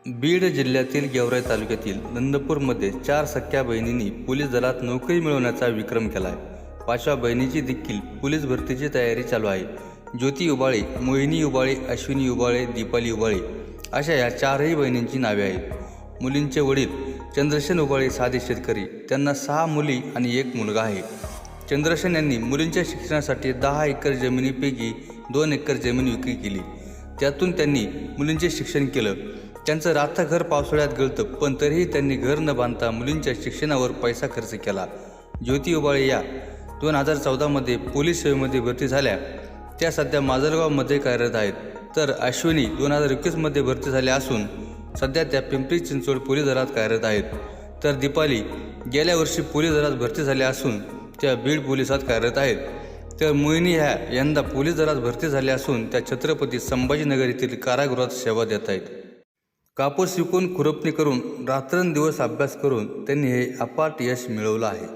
बीड जिल्ह्यातील गेवराई तालुक्यातील नंदपूरमध्ये 4 सख्या बहिणींनी पोलीस दलात नोकरी मिळवण्याचा विक्रम केला आहे। 5व्या बहिणीची देखील पोलीस भरतीची तयारी चालू आहे। ज्योती उबाळे, मोहिनी उबाळे, अश्विनी उबाळे, दीपाली उबाळे अशा या 4ही बहिणींची नावे आहेत। मुलींचे वडील चंद्रसेन उबाळे साधे शेतकरी, त्यांना 6 मुली आणि 1 मुलगा आहे। चंद्रसेन यांनी मुलींच्या शिक्षणासाठी 10 एकर जमिनीपैकी 2 एकर जमीन विक्री केली। त्यातून त्यांनी मुलींचे शिक्षण केलं। त्यांचं रात्र घर पावसाळ्यात गळतं, पण तरीही त्यांनी घर न बांधता मुलींच्या शिक्षणावर पैसा खर्च केला। ज्योती उबाळे या 2014मध्ये पोलीस सेवेमध्ये भरती झाल्या। त्या सध्या माजलगावमध्ये कार्यरत आहेत। तर अश्विनी 2021मध्ये भरती झाल्या असून सध्या त्या पिंपरी चिंचवड पोलीस दलात कार्यरत आहेत। तर दीपाली गेल्या वर्षी पोलीस दलात भरती झाल्या असून त्या बीड पोलिसात कार्यरत आहेत। तर मोहिनी ह्या यंदा पोलीस दलात भरती झाल्या असून त्या छत्रपती संभाजीनगर येथील कारागृहात सेवा देत आहेत। कापूस विकून खुरपणी करून रात्रंदिवस अभ्यास करून त्यांनी हे अफाट यश मिळवलं आहे।